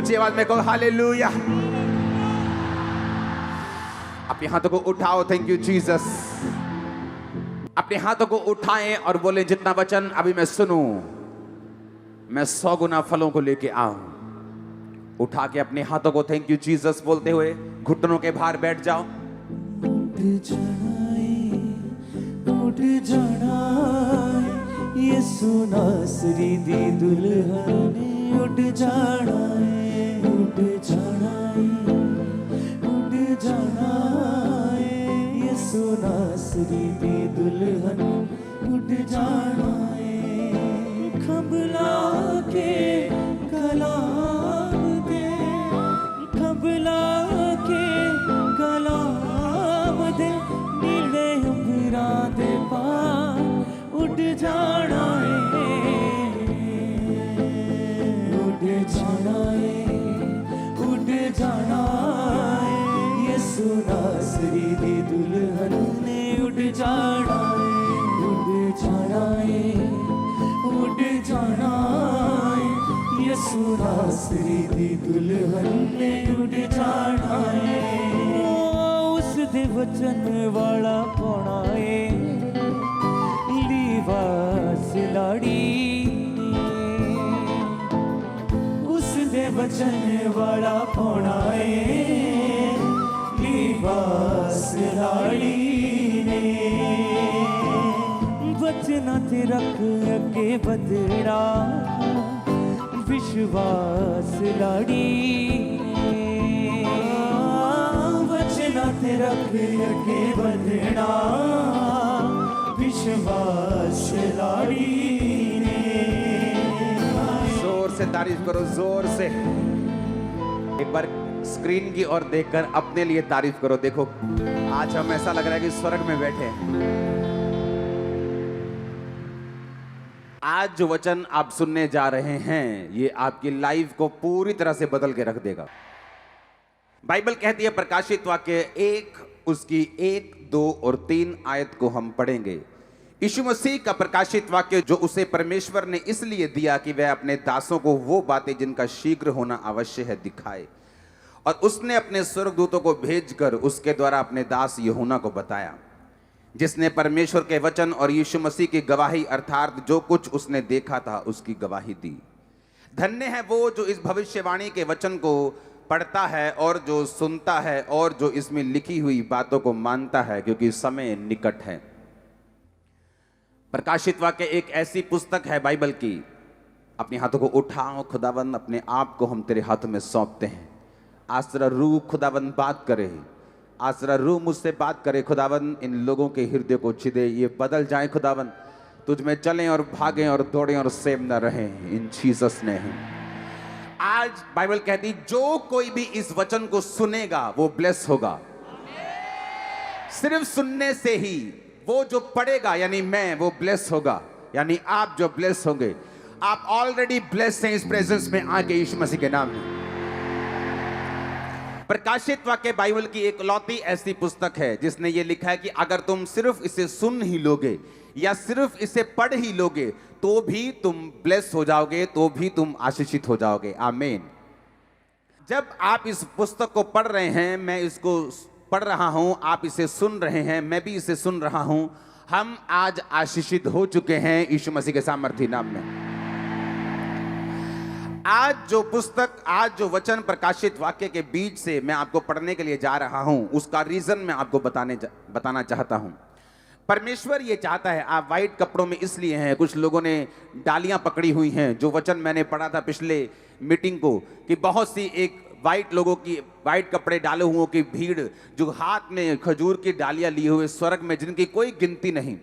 ऊंची आवाज में कहो हालेलुया। अपने हाथों को उठाओ, थैंक यू जीसस। अपने हाथों को उठाएं और बोले जितना वचन अभी मैं सुनूं मैं 100 गुना फलों को लेके आऊं। उठा के अपने हाथों को थैंक यू जीसस बोलते हुए घुटनों के भार बैठ जाओ। उठ जाना यीशु नासरी दी दुल्हन उठ जाना उठ जाना उठ जाना यीशु नासरी दी दुल्हन उठ जाना खबला के कलाम दे खबला के कलाम दे नीले अंबरा दे पार उठ जाना उठ जाना उठ जाना यीशु नासरी दी दुल्हन ने उठ जाना उठ जाना उठ जाना यीशु नासरी दी दुल्हन ने उठ जाना उस दे वचन वाला पौना लिबास लाड़ी उस दे वचन वाला पौना लिबास लाड़ी ने वचना ते रख अगे बदड़ा विश्वास लाड़ी वचना ते रख अगे बदड़ा विश्वास लाड़ी ने। जोर से तारीफ करो, जोर से। एक बार स्क्रीन की ओर देखकर अपने लिए तारीफ करो। देखो आज हम ऐसा लग रहा है कि स्वर्ग में बैठे हैं। आज जो वचन आप सुनने जा रहे हैं ये आपकी लाइफ को पूरी तरह से बदल के रख देगा। बाइबल कहती है प्रकाशित वाक्य 1 उसकी 1, 2 और 3 आयत को हम पढ़ेंगे। यीशु मसीह का प्रकाशित वाक्य जो उसे परमेश्वर ने इसलिए दिया कि वह अपने दासों को वो बातें जिनका शीघ्र होना आवश्यक है दिखाए, और उसने अपने स्वर्गदूतों को भेजकर उसके द्वारा अपने दास यूहन्ना को बताया, जिसने परमेश्वर के वचन और यीशु मसीह की गवाही अर्थात जो कुछ उसने देखा था उसकी गवाही दी। धन्य है वो जो इस भविष्यवाणी के वचन को पढ़ता है और जो सुनता है और जो इसमें लिखी हुई बातों को मानता है, क्योंकि समय निकट है। प्रकाशित वाक्य एक ऐसी पुस्तक है बाइबल की। अपने हाथों को उठाओ, खुदावंद अपने आप को हम तेरे हाथों में सौंपते हैं। आज तेरा रूह खुदावंद बात करे, आज तेरा रूह मुझसे बात करे खुदावंद। इन लोगों के हृदय को छिदे, ये बदल जाए खुदावंद, तुझ में चलें और भागें और दौड़ें और सेम न रहें इन जीसस नेम। आज बाइबल कहती जो कोई भी इस वचन को सुनेगा वो ब्लेस होगा। सिर्फ सुनने से ही वो जो पढ़ेगा यानी मैं, वो ब्लेस होगा, यानी आप जो ब्लेस होंगे। आप ऑलरेडी ब्लेस हैं इस प्रेजेंस में आके यीशु मसीह के नाम में। प्रकाशित वाक्य बाइबल की एक लौती ऐसी पुस्तक है जिसने ये लिखा है कि अगर तुम सिर्फ इसे सुन ही लोगे या सिर्फ इसे पढ़ ही लोगे तो भी तुम ब्लेस हो जाओगे, तो भी तुम आशीषित हो जाओगे। आमीन। जब आप इस पुस्तक को पढ़ रहे हैं, मैं इसको पढ़ रहा हूं, आप इसे सुन रहे हैं, मैं भी इसे सुन रहा हूं, हम आज आशीषित हो चुके हैं यीशु मसीह के सामर्थी नाम में। आज जो पुस्तक, आज जो वचन प्रकाशित वाक्य के बीच से मैं आपको पढ़ने के लिए जा रहा हूं, उसका रीजन मैं आपको बताना चाहता हूं। परमेश्वर ये चाहता है, आप वाइट कपड़ों में इसलिए हैं, कुछ लोगों ने डालियां पकड़ी हुई हैं। जो वचन मैंने पढ़ा था पिछले मीटिंग को कि बहुत सी एक वाइट लोगों की, वाइट कपड़े डाले हुओं की भीड़ जो हाथ में खजूर की डालियां लिए हुए स्वर्ग में, जिनकी कोई गिनती नहीं।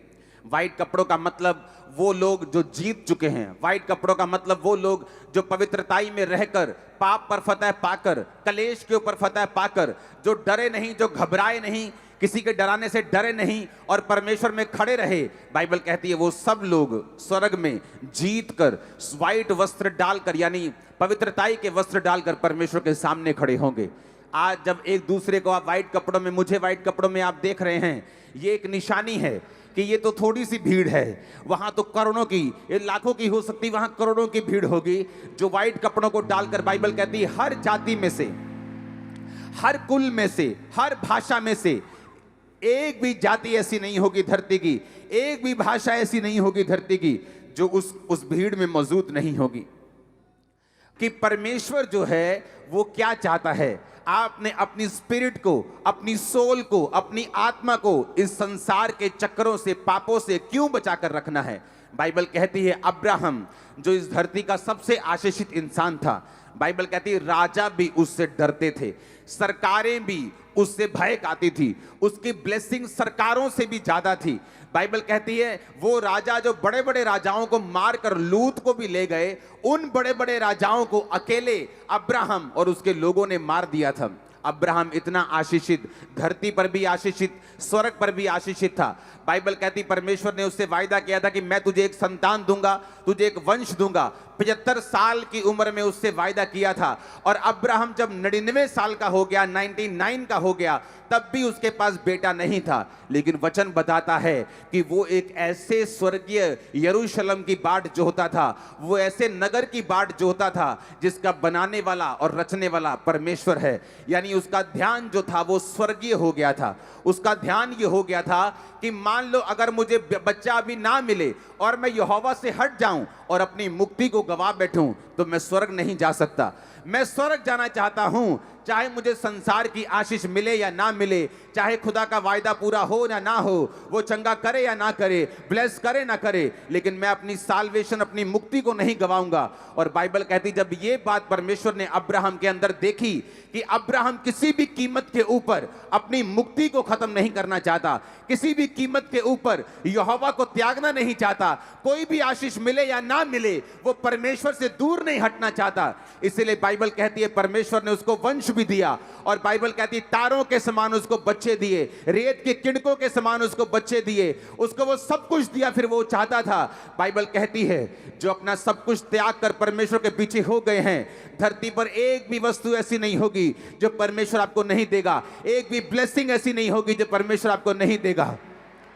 वाइट कपड़ों का मतलब वो लोग जो जीत चुके हैं। वाइट कपड़ों का मतलब वो लोग जो पवित्रताई में रहकर, पाप पर फतह पाकर, कलेश के ऊपर फतह पाकर, जो डरे नहीं, जो घबराए नहीं, किसी के डराने से डरे नहीं और परमेश्वर में खड़े रहे। बाइबल कहती है वो सब लोग स्वर्ग में जीत कर, व्हाइट वस्त्र डालकर यानी पवित्रताई के वस्त्र डालकर परमेश्वर के सामने खड़े होंगे। आज जब एक दूसरे को आप व्हाइट कपड़ों में, मुझे व्हाइट कपड़ों में आप देख रहे हैं, ये एक निशानी है कि ये तो थोड़ी सी भीड़ है, वहां तो करोड़ों की, ये लाखों की हो सकती, वहां करोड़ों की भीड़ होगी जो व्हाइट कपड़ों को डालकर, बाइबल कहती है हर जाति में से, हर कुल में से, हर भाषा में से एक भी जाति ऐसी नहीं होगी धरती की, एक भी भाषा ऐसी नहीं होगी धरती की जो उस भीड़ में मौजूद नहीं होगी। कि परमेश्वर जो है वो क्या चाहता है, आपने अपनी स्पिरिट को, अपनी सोल को, अपनी आत्मा को इस संसार के चक्करों से, पापों से क्यों बचाकर रखना है। बाइबल कहती है अब्राहम जो इस धरती का सबसे आशीषित इंसान था, बाइबल कहती है राजा भी उससे डरते थे, सरकारें भी उससे भय खाती थी, उसकी ब्लेसिंग सरकारों से भी ज्यादा थी। बाइबल कहती है वो राजा जो बड़े बड़े राजाओं को मारकर लूत को भी ले गए, उन बड़े बड़े राजाओं को अकेले अब्राहम और उसके लोगों ने मार दिया था। अब्राहम इतना आशीषित, धरती पर भी आशीषित, स्वर्ग पर भी आशीषित था। बाइबल कहती परमेश्वर ने उससे वायदा किया था कि मैं तुझे एक संतान दूंगा, तुझे एक वंश दूंगा। 75 साल की उम्र में उससे वायदा किया था। और अब्राहम जब 99 साल का हो गया, 99 का हो गया, तब भी उसके पास बेटा नहीं था। लेकिन वचन बताता है कि वो एक ऐसे स्वर्गीय यरूशलेम की बाट जोहता था, वो ऐसे नगर की बाट जोहता था जिसका बनाने वाला और रचने वाला परमेश्वर है। यानी उसका ध्यान जो था वो स्वर्गीय हो गया था। उसका ध्यान ये हो गया था कि मान लो अगर मुझे बच्चा अभी ना मिले और मैं यहोवा से हट जाऊं और अपनी मुक्ति को गवा बैठूं तो मैं स्वर्ग नहीं जा सकता। मैं स्वर्ग जाना चाहता हूं, चाहे मुझे संसार की आशीष मिले या ना मिले, चाहे खुदा का वायदा पूरा हो या ना हो, वो चंगा करे या ना करे, ब्लेस करे ना करे, लेकिन मैं अपनी साल्वेशन, अपनी मुक्ति को नहीं गवाऊंगा। और बाइबल कहती जब ये बात परमेश्वर ने अब्राहम के अंदर देखी कि अब्राहम किसी भी कीमत के ऊपर अपनी मुक्ति को खत्म नहीं करना चाहता, किसी भी कीमत के ऊपर यहोवा को त्यागना नहीं चाहता, कोई भी आशीष मिले या ना मिले वो परमेश्वर से दूर नहीं हटना चाहता, इसलिए बाइबल कहती है परमेश्वर ने उसको वंश भी दिया। और बाइबल कहती है तारों के समान उसको बच्चे दिए, रेत के किणकों के समान उसको बच्चे दिए, उसको वो सब कुछ दिया। फिर वो चाहता था, बाइबल कहती है जो अपना सब कुछ त्याग कर परमेश्वर के पीछे हो गए हैं, धरती पर एक भी वस्तु ऐसी नहीं होगी जो परमेश्वर आपको नहीं देगा, एक भी ब्लेसिंग ऐसी नहीं होगी जो परमेश्वर आपको नहीं देगा।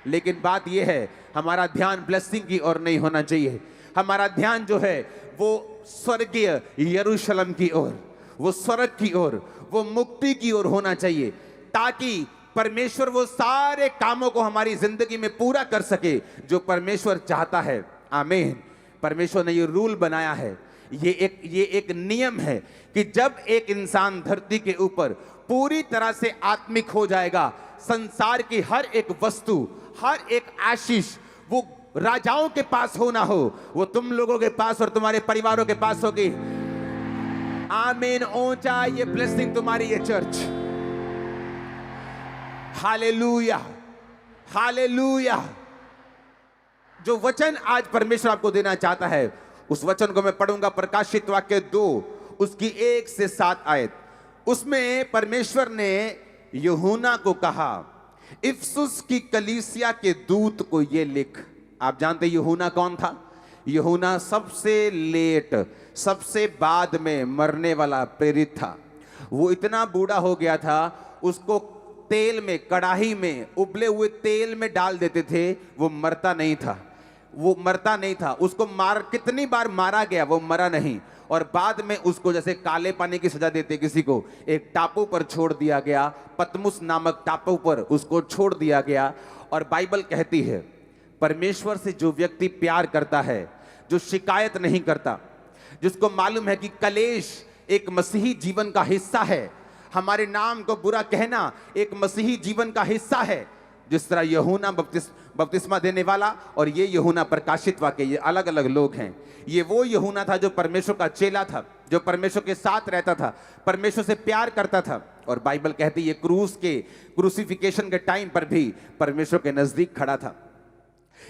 लेकिन बात यह है हमारा ध्यान ब्लेसिंग की ओर नहीं होना चाहिए, हमारा ध्यान जो है वो स्वर्गीय यरूशलेम की ओर, वो स्वर्ग की ओर, वो मुक्ति की ओर होना चाहिए, ताकि परमेश्वर वो सारे कामों को हमारी जिंदगी में पूरा कर सके जो परमेश्वर चाहता है। आमीन। परमेश्वर ने ये रूल बनाया है, ये एक नियम है कि जब एक इंसान धरती के ऊपर पूरी तरह से आत्मिक हो जाएगा, संसार की हर एक वस्तु, हर एक आशीष वो राजाओं के पास हो ना हो, वो तुम लोगों के पास और तुम्हारे परिवारों के पास होगी। आमीन। ऊंचा ये ब्लेसिंग तुम्हारी ये चर्च। Hallelujah, hallelujah. जो वचन आज परमेश्वर आपको देना चाहता है उस वचन को मैं पढ़ूंगा, प्रकाशित वाक्य 2 उसकी 1 से 7 आयत। उसमें परमेश्वर ने यूहन्ना को कहा इफसुस की कलीसिया के दूत को ये लिख। आप जानते यूहन्ना कौन था? यूहन्ना सबसे लेट, सबसे बाद में मरने वाला प्रेरित था। वो इतना बूढ़ा हो गया था, उसको तेल में, कड़ाही में उबले हुए तेल में डाल देते थे, वो मरता नहीं था, वो मरता नहीं था। उसको कितनी बार मारा गया, वो मरा नहीं। और बाद में उसको जैसे काले पानी की सजा देते किसी को, एक टापू पर छोड़ दिया गया, पतमुस नामक टापू पर उसको छोड़ दिया गया। और बाइबल कहती है परमेश्वर से जो व्यक्ति प्यार करता है, जो शिकायत नहीं करता, जिसको मालूम है कि कलेश एक मसीही जीवन का हिस्सा है, हमारे नाम को बुरा कहना एक मसीही जीवन का हिस्सा है, जिस तरह यूहन्ना बपतिस्मा देने वाला और ये यूहन्ना प्रकाशित वाक्य, ये अलग अलग लोग हैं। ये वो यूहन्ना था जो परमेश्वर का चेला था, जो परमेश्वर के साथ रहता था, परमेश्वर से प्यार करता था। और बाइबल कहती है क्रूसिफिकेशन के टाइम पर भी परमेश्वर के नजदीक खड़ा था।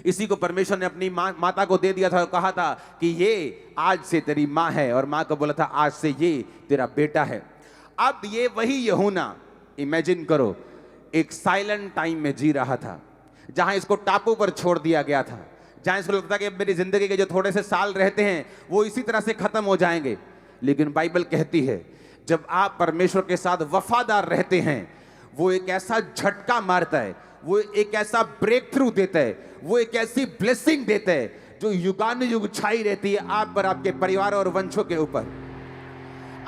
इसी को परमेश्वर ने अपनी माता को दे दिया था, कहा था कि ये आज से तेरी माँ है, और माँ को बोला था आज से ये तेरा बेटा है। अब ये वही यूहन्ना, इमेजिन करो, एक साइलेंट टाइम में जी रहा था, जहां इसको टापू पर छोड़ दिया गया था, जहां इसको लगता कि अब मेरी जिंदगी के जो थोड़े से साल रहते हैं वो इसी तरह से खत्म हो जाएंगे। लेकिन बाइबल कहती है जब आप परमेश्वर के साथ वफादार रहते हैं, वो एक ऐसा झटका मारता है, वो एक ऐसा ब्रेक थ्रू देता है, वो एक ऐसी ब्लेसिंग देता है जो युगानुयुग छाई रहती है आप पर, आपके परिवार और वंशों के ऊपर।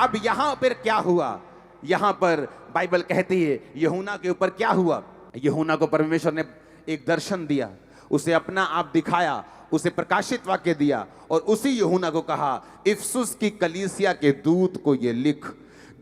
अब यहां पर क्या हुआ, यहां पर बाइबल कहती है यूहन्ना के ऊपर क्या हुआ। यूहन्ना को परमेश्वर ने एक दर्शन दिया, उसे अपना आप दिखाया, उसे प्रकाशित वाक्य दिया और उसी यूहन्ना को कहा इफसुस की कलीसिया के दूत को ये लिख,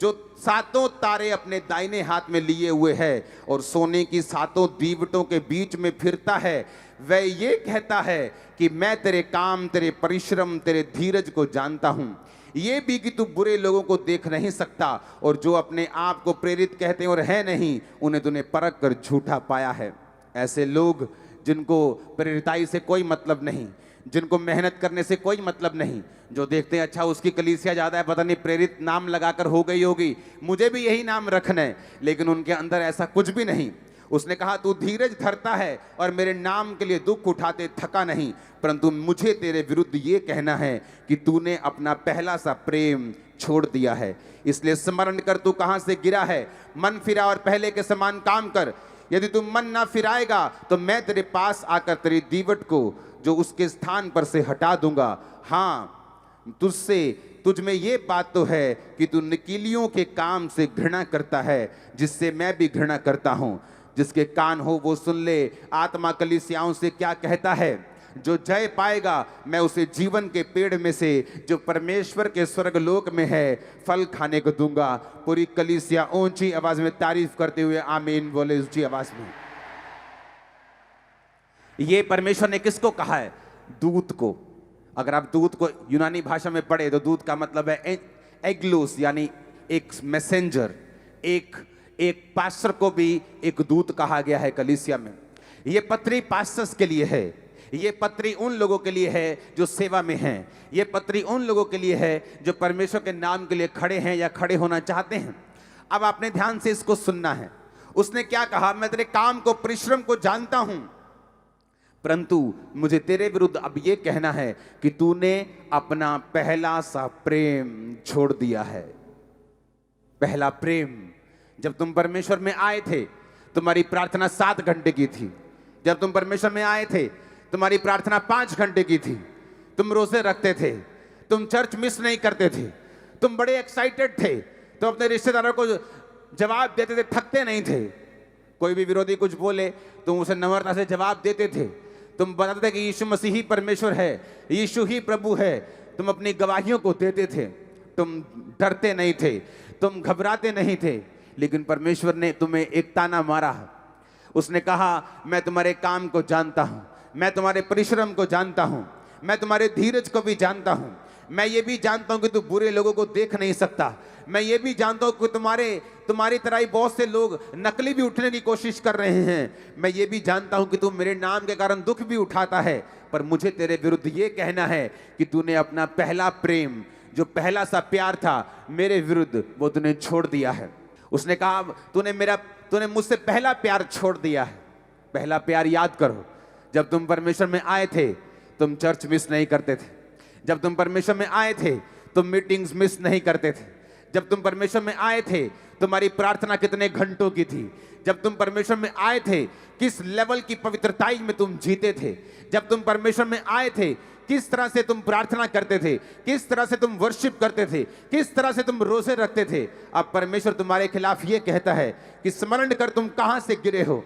जो 7 तारे अपने दाहिने हाथ में लिए हुए है और सोने की 7 दीवटों के बीच में फिरता है, वह ये कहता है कि मैं तेरे काम, तेरे परिश्रम, तेरे धीरज को जानता हूं, ये भी कि तू बुरे लोगों को देख नहीं सकता और जो अपने आप को प्रेरित कहते हैं और है नहीं, उन्हें तूने परख कर झूठा पाया है। ऐसे लोग जिनको प्रेरिताई से कोई मतलब नहीं, जिनको मेहनत करने से कोई मतलब नहीं, जो देखते हैं अच्छा उसकी कलीसिया ज़्यादा है, पता नहीं प्रेरित नाम लगाकर हो गई होगी, मुझे भी यही नाम रखना है, लेकिन उनके अंदर ऐसा कुछ भी नहीं। उसने कहा तू धीरज धरता है और मेरे नाम के लिए दुख उठाते थका नहीं, परंतु मुझे तेरे विरुद्ध ये कहना है कि तूने अपना पहला सा प्रेम छोड़ दिया है। इसलिए स्मरण कर तू कहां से गिरा है, मन फिरा और पहले के समान काम कर। यदि तू मन ना फिराएगा तो मैं तेरे पास आकर तेरी दीवट को जो उसके स्थान पर से हटा दूंगा। हाँ, तुझ में ये बात तो है कि तू निकीलियों के काम से घृणा करता है, जिससे मैं भी घृणा करता हूं। जिसके कान हो वो सुन ले, आत्मा कलीसियाओं से क्या कहता है। जो जय पाएगा मैं उसे जीवन के पेड़ में से जो परमेश्वर के स्वर्गलोक में है फल खाने को दूंगा। पूरी कलीसिया ऊंची आवाज में तारीफ करते हुए आमीन बोले ऊंची आवाज में। ये परमेश्वर ने किसको कहा है? दूत को। अगर आप दूत को यूनानी भाषा में पढ़े तो दूत का मतलब है एग्लोस, यानी एक मैसेंजर, एक पास्टर को भी एक दूत कहा गया है कलीसिया में। ये पत्री पास्टर्स के लिए है, ये पत्री उन लोगों के लिए है जो सेवा में हैं, ये पत्री उन लोगों के लिए है जो परमेश्वर के नाम के लिए खड़े हैं या खड़े होना चाहते हैं। अब आपने ध्यान से इसको सुनना है। उसने क्या कहा? मैं तेरे काम को, परिश्रम को जानता हूं, परंतु मुझे तेरे विरुद्ध अब ये कहना है कि तूने अपना पहला सा प्रेम छोड़ दिया है। पहला प्रेम। जब तुम परमेश्वर में आए थे तुम्हारी प्रार्थना 7 घंटे की थी। जब तुम परमेश्वर में आए थे तुम्हारी प्रार्थना 5 घंटे की थी। तुम रोजे रखते थे, तुम चर्च मिस नहीं करते थे, तुम बड़े एक्साइटेड थे, तुम अपने रिश्तेदारों को जवाब देते थे, थकते नहीं थे। कोई भी विरोधी कुछ बोले तुम उसे नम्रता से जवाब देते थे। तुम बताते थे कि यीशु मसीह ही परमेश्वर है, यीशु ही प्रभु है। तुम अपनी गवाहियों को देते थे, तुम डरते नहीं थे, तुम घबराते नहीं थे। लेकिन परमेश्वर ने तुम्हें एक ताना मारा। उसने कहा मैं तुम्हारे काम को जानता हूं, मैं तुम्हारे परिश्रम को जानता हूं, मैं तुम्हारे धीरज को भी जानता हूं, मैं ये भी जानता हूं कि तू बुरे लोगों को देख नहीं सकता, मैं ये भी जानता हूं कि तुम्हारी तरह ही बहुत से लोग नकली भी उठने की कोशिश कर रहे हैं, मैं ये भी जानता हूं कि तू मेरे नाम के कारण दुख भी उठाता है, पर मुझे तेरे विरुद्ध ये कहना है कि तूने अपना पहला प्रेम, जो पहला सा प्यार था मेरे विरुद्ध, वो तूने छोड़ दिया है। उसने कहा तूने मुझसे पहला प्यार छोड़ दिया है। पहला प्यार याद करो। जब तुम परमेश्वर में आए थे तुम चर्च मिस नहीं करते थे। जब तुम परमेश्वर में आए थे तुम मीटिंग्स मिस नहीं करते थे। जब तुम परमेश्वर में आए थे तुम्हारी प्रार्थना कितने घंटों की थी। जब तुम परमेश्वर में आए थे किस लेवल की पवित्रताई में तुम जीते थे। जब तुम परमेश्वर में आए थे किस तरह से तुम प्रार्थना करते थे, किस तरह से तुम वर्शिप करते थे, किस तरह से तुम रोजे रखते थे। अब परमेश्वर तुम्हारे खिलाफ ये कहता है कि स्मरण कर तुम कहां से गिरे हो।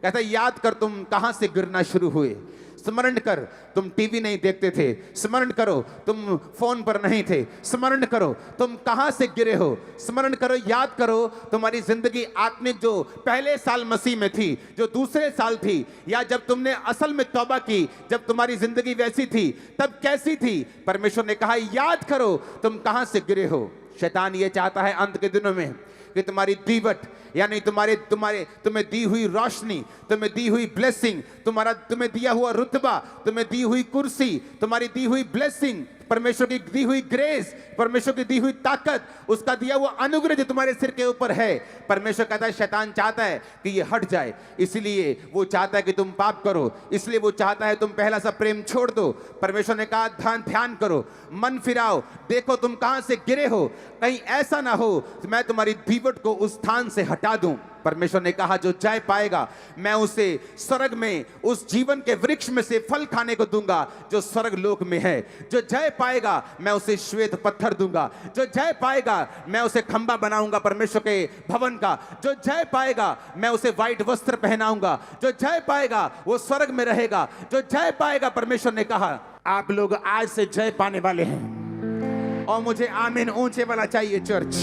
कहता है याद कर तुम कहां से गिरना शुरू हुए। स्मरण कर तुम टीवी नहीं देखते थे, स्मरण करो तुम फोन पर नहीं थे, स्मरण करो तुम कहां से गिरे हो। स्मरण करो, याद करो तुम्हारी जिंदगी आत्मिक जो पहले साल मसीह में थी, जो दूसरे साल थी, या जब तुमने असल में तौबा की, जब तुम्हारी जिंदगी वैसी थी तब कैसी थी। परमेश्वर ने कहा याद करो तुम कहां से गिरे हो। शैतान ये चाहता है अंत के दिनों में कि तुम्हारी दीवट, यानी तुम्हें दी हुई रोशनी, तुम्हें दी हुई ब्लेसिंग, तुम्हें दिया हुआ रुतबा, तुम्हें दी हुई कुर्सी, तुम्हारी दी हुई ब्लेसिंग, परमेश्वर की दी हुई ग्रेस, परमेश्वर की दी हुई ताकत, उसका दिया हुआ अनुग्रह जो तुम्हारे सिर के ऊपर है, परमेश्वर कहता है शैतान चाहता है कि ये हट जाए। इसलिए वो चाहता है कि तुम पाप करो, इसलिए वो चाहता है तुम पहला सा प्रेम छोड़ दो। परमेश्वर ने कहा ध्यान करो, मन फिराओ, देखो तुम कहां से गिरे हो, कहीं ऐसा ना हो मैं तुम्हारी दीवट को उस स्थान से हटा दूं। परमेश्वर ने कहा जो जय पाएगा मैं उसे स्वर्ग में उस जीवन के वृक्ष में से फल खाने को दूंगा जो स्वर्ग लोक में है। जो जय पाएगा मैं उसे श्वेत पत्थर दूंगा। जो जय पाएगा मैं उसे खंबा बनाऊंगा परमेश्वर के भवन का। जो जय पाएगा मैं उसे व्हाइट वस्त्र पहनाऊंगा। जो जय पाएगा वो स्वर्ग में रहेगा। जो जय पाएगा, परमेश्वर ने कहा आप लोग आज से जय पाने वाले हैं। और मुझे आमीन ऊंचे वाला चाहिए चर्च।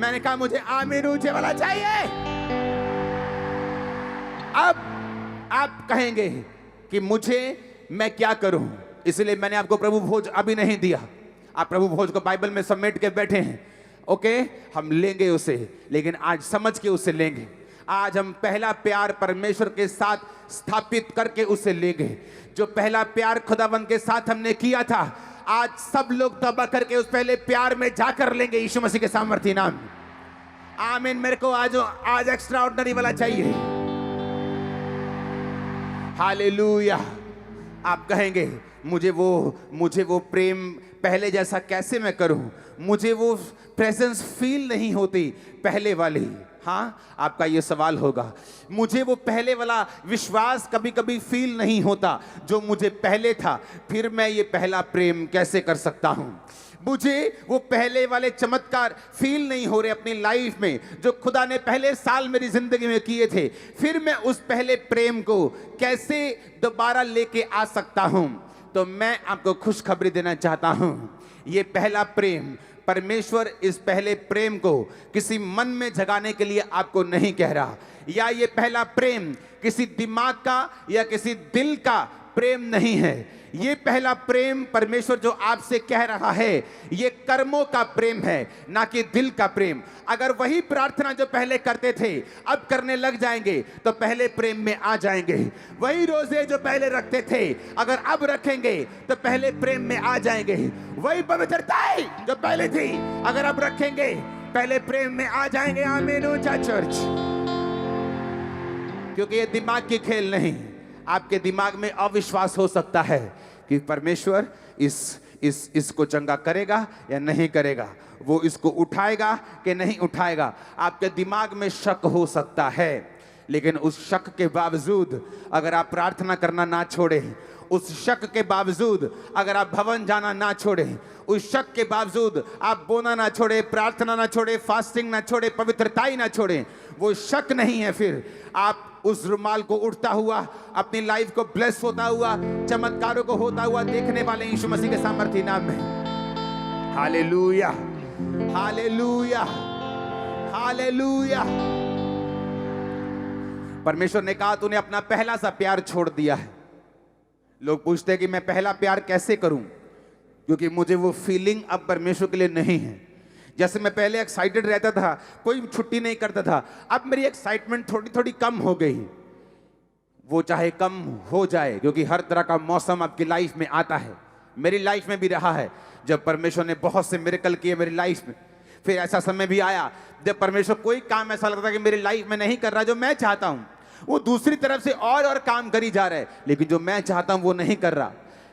मैंने कहा मुझे आमीन ऊंचे वाला चाहिए। अब आप कहेंगे कि मैं क्या करूं, इसलिए मैंने आपको प्रभु भोज अभी नहीं दिया। आप प्रभु भोज को बाइबल में समेट के बैठे हैं। ओके, हम लेंगे उसे, लेकिन आज समझ के उसे लेंगे। आज हम पहला प्यार परमेश्वर के साथ स्थापित करके उसे लेंगे। जो पहला प्यार खुदावंद के साथ हमने किया था, आज सब लोग तौबा करके उस पहले प्यार में जाकर लेंगे यीशु मसीह के सामर्थी नाम में। आमीन। मेरे को आज एक्स्ट्रा ऑर्डिनरी वाला चाहिए। हालेलुया। आप कहेंगे मुझे वो प्रेम पहले जैसा कैसे मैं करूं, मुझे वो प्रेजेंस फील नहीं होती पहले वाली। हाँ, आपका ये सवाल होगा। मुझे वो पहले वाला विश्वास कभी कभी फील नहीं होता जो मुझे पहले था, फिर मैं ये पहला प्रेम कैसे कर सकता हूं। मुझे वो पहले वाले चमत्कार फील नहीं हो रहे अपनी लाइफ में जो खुदा ने पहले साल मेरी जिंदगी में किए थे, फिर मैं उस पहले प्रेम को कैसे दोबारा लेके आ सकता हूं। तो मैं आपको खुशखबरी देना चाहता हूं, ये पहला प्रेम, परमेश्वर इस पहले प्रेम को किसी मन में जगाने के लिए आपको नहीं कह रहा, या ये पहला प्रेम किसी दिमाग का या किसी दिल का प्रेम नहीं है। ये पहला प्रेम परमेश्वर जो आपसे कह रहा है, ये कर्मों का प्रेम है, ना कि दिल का प्रेम। अगर वही प्रार्थना जो पहले करते थे अब करने लग जाएंगे तो पहले प्रेम में आ जाएंगे। वही रोजे जो पहले रखते थे अगर अब रखेंगे तो पहले प्रेम में आ जाएंगे। वही पवित्रता जो पहले थी अगर अब रखेंगे पहले प्रेम में आ जाएंगे। आमीन ऊंचा चर्च। क्योंकि ये दिमाग की खेल नहीं। आपके दिमाग में अविश्वास हो सकता है कि परमेश्वर इसको चंगा करेगा या नहीं करेगा, वो इसको उठाएगा कि नहीं उठाएगा। आपके दिमाग में शक हो सकता है, लेकिन उस शक के बावजूद अगर आप प्रार्थना करना ना छोड़ें, उस शक के बावजूद अगर आप भवन जाना ना छोड़ें, उस शक के बावजूद आप बोना ना छोड़े, प्रार्थना ना छोड़े, फास्टिंग ना छोड़े, पवित्रताई ना छोड़ें, वो शक नहीं है, फिर आप उस रुमाल को उठता हुआ, अपनी लाइफ को ब्लेस होता हुआ, चमत्कारों को होता हुआ देखने वाले यीशु मसीह के सामर्थी नाम में। Hallelujah, hallelujah, hallelujah. परमेश्वर ने कहा तूने अपना पहला सा प्यार छोड़ दिया है। लोग पूछते हैं कि मैं पहला प्यार कैसे करूं, क्योंकि मुझे वो फीलिंग अब परमेश्वर के लिए नहीं है। जैसे मैं पहले एक्साइटेड रहता था, कोई छुट्टी नहीं करता था, अब मेरी एक्साइटमेंट थोड़ी थोड़ी कम हो गई। वो चाहे कम हो जाए, क्योंकि हर तरह का मौसम आपकी लाइफ में आता है। मेरी लाइफ में भी रहा है जब परमेश्वर ने बहुत से मिरेकल किए मेरी लाइफ में। फिर ऐसा समय भी आया जब परमेश्वर कोई काम ऐसा लगता था कि मेरी लाइफ में नहीं कर रहा जो मैं चाहता हूं, वो दूसरी तरफ से और काम करी जा रहा है, लेकिन जो मैं चाहता हूं वो नहीं कर रहा।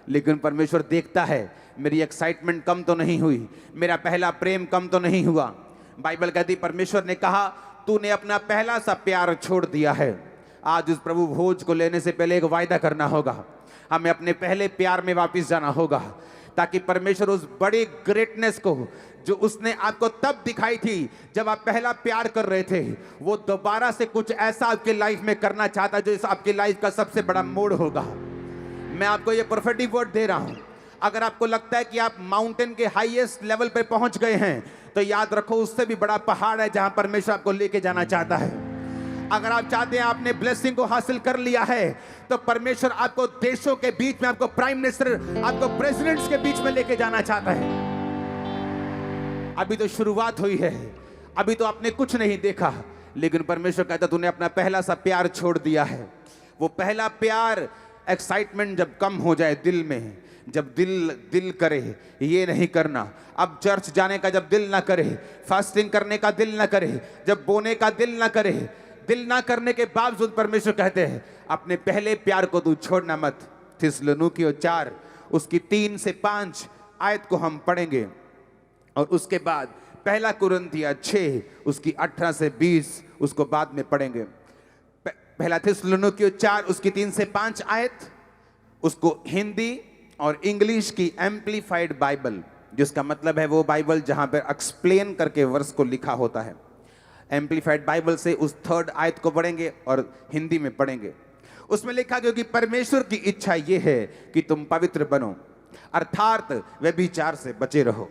लेकिन परमेश्वर देखता है मेरी एक्साइटमेंट कम तो नहीं हुई, मेरा पहला प्रेम कम तो नहीं हुआ। बाइबल कहती परमेश्वर ने कहा तूने अपना पहला सा प्यार छोड़ दिया है। आज उस प्रभु भोज को लेने से पहले एक वायदा करना होगा, हमें अपने पहले प्यार में वापस जाना होगा, ताकि परमेश्वर उस बड़ी ग्रेटनेस को जो उसने आपको तब दिखाई थी जब आप पहला प्यार कर रहे थे, वो दोबारा से कुछ ऐसा आपकी लाइफ में करना चाहता है जो इस आपकी लाइफ का सबसे बड़ा मोड़ होगा। मैं आपको ये प्रोफेटिक वर्ड दे रहा हूं। अगर आपको लगता है कि आप माउंटेन के हाईएस्ट लेवल पे पहुंच गए हैं, तो याद रखो उससे भी बड़ा पहाड़ है जहां परमेश्वर आपको लेके जाना चाहता है। अगर आप चाहते हैं आपने ब्लेसिंग को हासिल कर लिया है, तो परमेश्वर आपको देशों के बीच में, आपको प्राइम मिनिस्टर, आपको प्रेसिडेंट्स के बीच में लेके जाना चाहता है। अभी तो शुरुआत हुई है, अभी तो आपने कुछ नहीं देखा, लेकिन परमेश्वर कहता तूने अपना पहला सा प्यार छोड़ दिया है। वो पहला प्यार, एक्साइटमेंट जब कम हो जाए दिल में, जब दिल करे ये नहीं करना, अब चर्च जाने का जब दिल ना करे, फास्टिंग करने का दिल ना करे, जब बोने का दिल ना करे, दिल ना करने के बावजूद परमेश्वर कहते हैं अपने पहले प्यार को तू छोड़ना मत। थिस्सलुनीकियों 4 उसकी 3 से 5 आयत को हम पढ़ेंगे और उसके बाद पहला कुरिन्थिया 6 उसकी 18 से 20 उसको बाद में पढ़ेंगे। पहला थिस्सलुनीकियों 4 उसकी 3 से 5 आयत, उसको हिंदी और इंग्लिश की एम्प्लीफाइड बाइबल, जिसका मतलब है वो बाइबल जहां पर एक्सप्लेन करके वर्स को लिखा होता है, एम्प्लीफाइड बाइबल से उस 3rd आयत को पढ़ेंगे और हिंदी में पढ़ेंगे। उसमें लिखा गया कि परमेश्वर की इच्छा यह है कि तुम पवित्र बनो, अर्थात व्यभिचार से बचे रहो।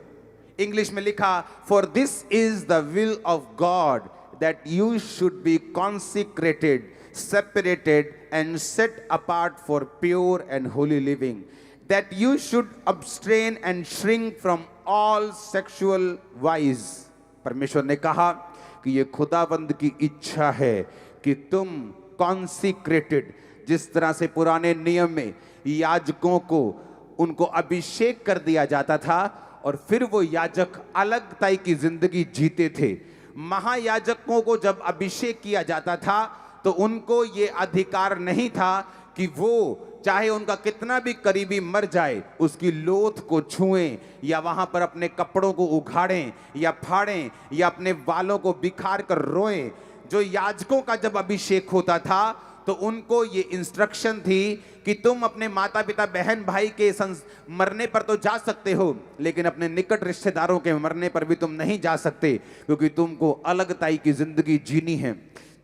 इंग्लिश में लिखा, for this is the will of God that you should be consecrated, separated and set apart for pure and holy living, that you should abstain and shrink from all sexual vice। परमेश्वर ने कहा कि ये खुदाबंद की इच्छा है कि तुम कॉन्सिक्रेटेड, जिस तरह से पुराने नियम में याजकों को उनको अभिषेक कर दिया जाता था और फिर वो याजक अलग ताई की जिंदगी जीते थे। महायाजकों को जब अभिषेक किया जाता था तो उनको ये अधिकार नहीं था कि वो चाहे उनका कितना भी करीबी मर जाए उसकी लोथ को छुएं या वहां पर अपने कपड़ों को उखाड़ें या फाड़ें या अपने बालों को बिखार कर रोएं। जो याजकों का जब अभिषेक होता था तो उनको ये इंस्ट्रक्शन थी कि तुम अपने माता पिता बहन भाई के मरने पर तो जा सकते हो, लेकिन अपने निकट रिश्तेदारों के मरने पर भी तुम नहीं जा सकते, क्योंकि तुमको अलगताई की जिंदगी जीनी है,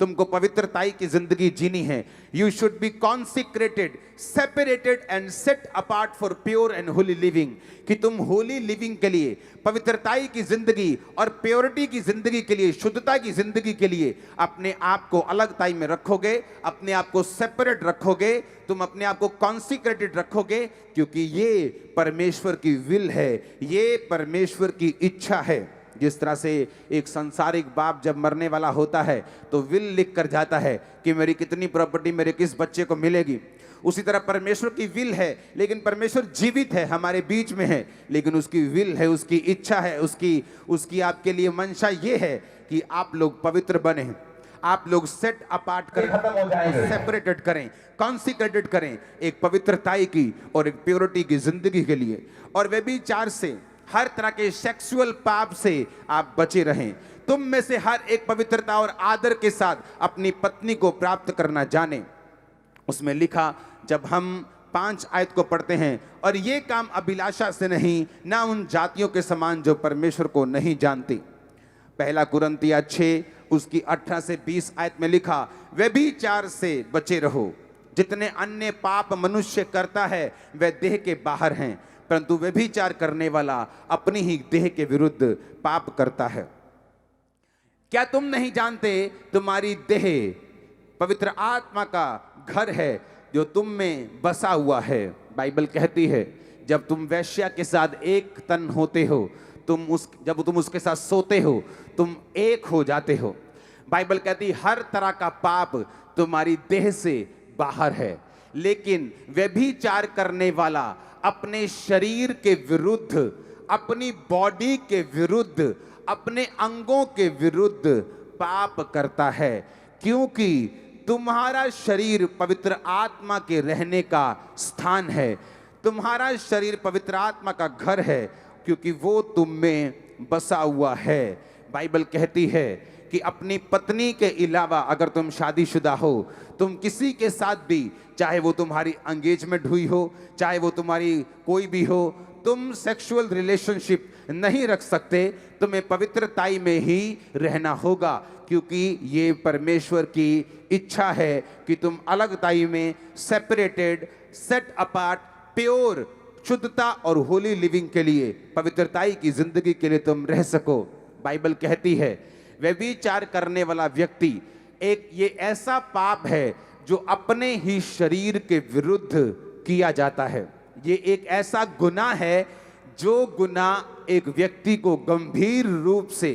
तुमको पवित्रताई की जिंदगी जीनी है। You should be consecrated, separated and set apart for pure and Holi living, कि तुम होली लिविंग के लिए, पवित्रताई की जिंदगी और प्योरिटी की जिंदगी के लिए, शुद्धता की जिंदगी के लिए अपने आप को अलगताई में रखोगे, अपने आप को सेपरेट रखोगे, तुम अपने आप को कॉन्सिक्रेटेड रखोगे, क्योंकि ये परमेश्वर की विल है, ये परमेश्वर की इच्छा है। जिस तरह से एक संसारिक बाप जब मरने वाला होता है तो विल लिख कर जाता है कि मेरी कितनी प्रॉपर्टी मेरे किस बच्चे को मिलेगी, उसी तरह परमेश्वर की विल है, लेकिन परमेश्वर जीवित है, हमारे बीच में है, लेकिन उसकी विल है, उसकी इच्छा है, उसकी आपके लिए मंशा ये है कि आप लोग पवित्र बने, आप लोग सेट अपार्ट करें, सेपरेटेड करें, कॉन्सिक्रेटेड करें, एक पवित्रताई की और एक प्योरिटी की जिंदगी के लिए, और व्यभिचार से, हर तरह के सेक्सुअल पाप से आप बचे रहें। तुम में से हर एक पवित्रता और आदर के साथ अपनी पत्नी को प्राप्त करना जाने। उसमें लिखा, जब हम 5 आयत को पढ़ते हैं, और ये काम अभिलाषा से नहीं, ना उन जातियों के समान जो परमेश्वर को नहीं जानती। पहला कुरिन्थिया 6 उसकी 18 से 20 आयत में लिखा, व्यभिचार से बचे रहो। जितने अन्य पाप मनुष्य करता है वह देह के बाहर हैं, परंतु व्यभिचार करने वाला अपनी ही देह के विरुद्ध पाप करता है। क्या तुम नहीं जानते तुम्हारी देह पवित्र आत्मा का घर है जो तुम में बसा हुआ है। बाइबल कहती है जब तुम वेश्या के साथ एक तन होते हो, जब तुम उसके साथ सोते हो, तुम एक हो जाते हो। बाइबल कहती हर तरह का पाप तुम्हारी देह से बाहर है, लेकिन व्यभिचार करने वाला अपने शरीर के विरुद्ध, अपनी बॉडी के विरुद्ध, अपने अंगों के विरुद्ध पाप करता है, क्योंकि तुम्हारा शरीर पवित्र आत्मा के रहने का स्थान है। तुम्हारा शरीर पवित्र आत्मा का घर है, क्योंकि वो तुम में बसा हुआ है। बाइबल कहती है कि अपनी पत्नी के अलावा अगर तुम शादीशुदा हो, तुम किसी के साथ भी, चाहे वो तुम्हारी एंगेजमेंट हुई हो, चाहे वो तुम्हारी कोई भी हो, तुम सेक्सुअल रिलेशनशिप नहीं रख सकते। तुम्हें पवित्रताई में ही रहना होगा, क्योंकि ये परमेश्वर की इच्छा है कि तुम अलगताई में, सेपरेटेड, सेट अपार्ट, प्योर, शुद्धता और होली लिविंग के लिए, पवित्रताई की जिंदगी के लिए तुम रह सको। बाइबल कहती है व्यभिचार करने वाला व्यक्ति ये ऐसा पाप है जो अपने ही शरीर के विरुद्ध किया जाता है। ये एक ऐसा गुनाह है जो गुनाह एक व्यक्ति को गंभीर रूप से